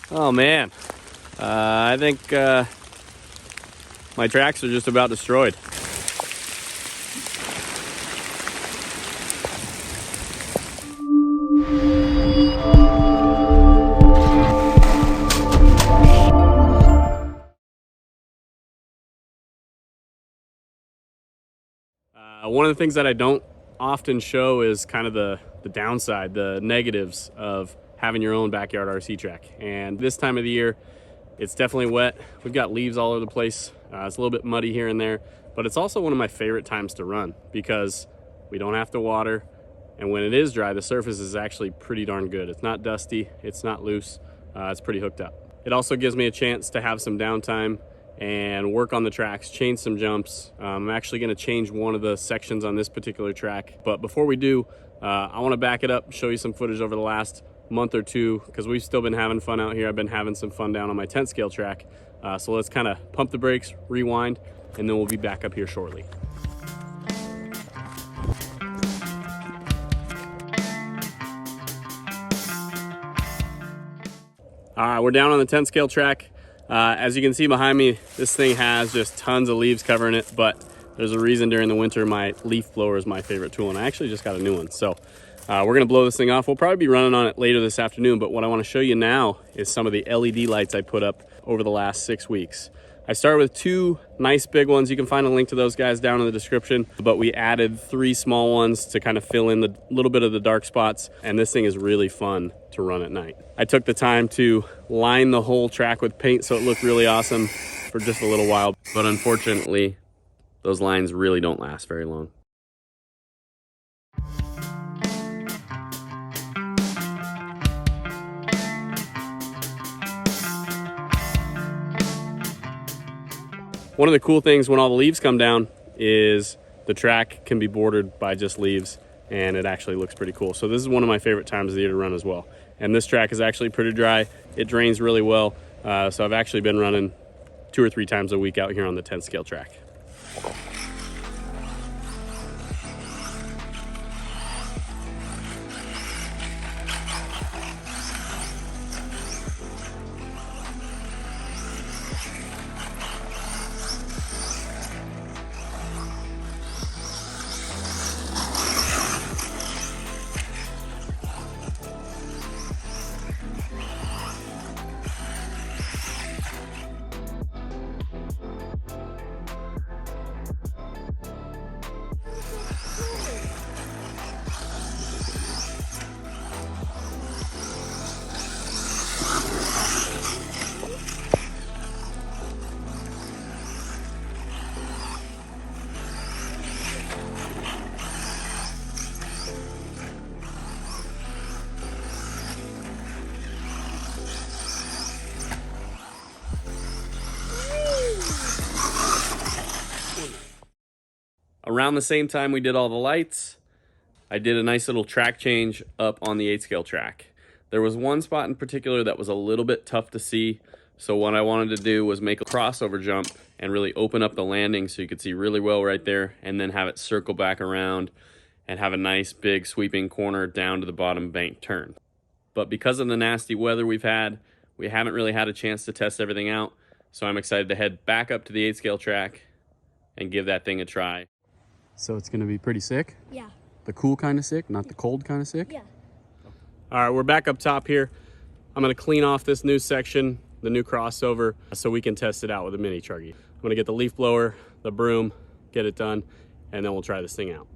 Oh man, I think my tracks are just about destroyed. One of the things that I don't often show is kind of the downside, the negatives of having your own backyard RC track. And this time of the year, it's definitely wet. We've got leaves all over the place. It's a little bit muddy here and there, but it's also one of my favorite times to run because we don't have to water. And when it is dry, the surface is actually pretty darn good. It's not dusty, it's not loose, it's pretty hooked up. It also gives me a chance to have some downtime and work on the tracks, change some jumps. I'm actually gonna change one of the sections on this particular track. But before we do, I wanna back it up, show you some footage over the last month or two, because we've still been having fun out here. I've been having some fun down on my 10 scale track. So let's kind of pump the brakes, rewind, and then we'll be back up here shortly. All right, we're down on the 10 scale track. As you can see behind me, this thing has just tons of leaves covering it, but there's a reason during the winter my leaf blower is my favorite tool, and I actually just got a new one. So we're gonna blow this thing off. We'll probably be running on it later this afternoon, but what I wanna show you now is some of the LED lights I put up over the last 6 weeks. I started with 2 nice big ones. You can find a link to those guys down in the description, but we added 3 small ones to kind of fill in the little bit of the dark spots, and this thing is really fun to run at night. I took the time to line the whole track with paint so it looked really awesome for just a little while, but unfortunately, those lines really don't last very long. One of the cool things when all the leaves come down is the track can be bordered by just leaves, and it actually looks pretty cool. So this is one of my favorite times of the year to run as well. And this track is actually pretty dry. It drains really well. So I've actually been running 2 or 3 times a week out here on the 10 scale track. Around the same time we did all the lights, I did a nice little track change up on the 8 scale track. There was one spot in particular that was a little bit tough to see, so what I wanted to do was make a crossover jump and really open up the landing so you could see really well right there, and then have it circle back around and have a nice big sweeping corner down to the bottom bank turn. But because of the nasty weather we've had, we haven't really had a chance to test everything out, so I'm excited to head back up to the 8 scale track and give that thing a try. So it's gonna be pretty sick? Yeah. The cool kind of sick, not the cold kind of sick? Yeah. All right, we're back up top here. I'm gonna clean off this new section, the new crossover, so we can test it out with a mini truggy. I'm gonna get the leaf blower, the broom, get it done, and then we'll try this thing out.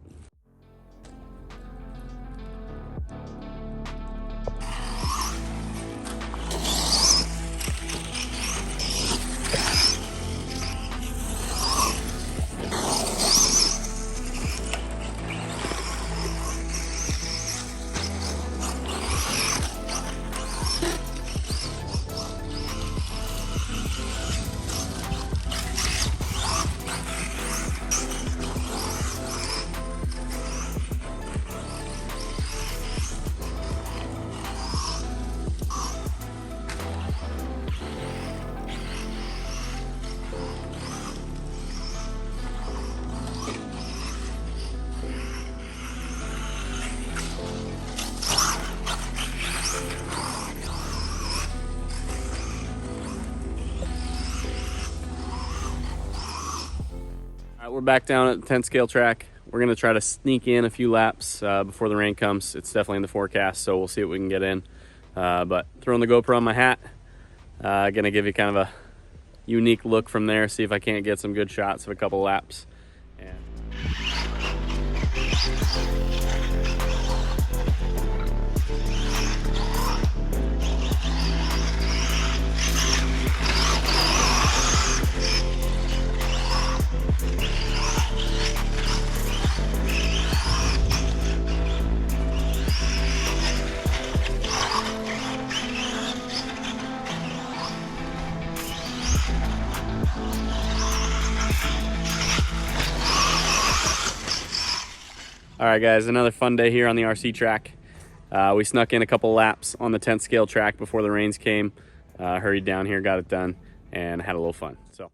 right, we're back down at the 10 scale track. We're gonna try to sneak in a few laps before the rain comes. It's definitely in the forecast, so we'll see what we can get in. But throwing the GoPro on my hat, gonna give you kind of a unique look from there, see if I can't get some good shots of a couple laps. All right, guys, another fun day here on the RC track. We snuck in a couple laps on the 10th scale track before the rains came. Hurried down here, got it done, and had a little fun. So.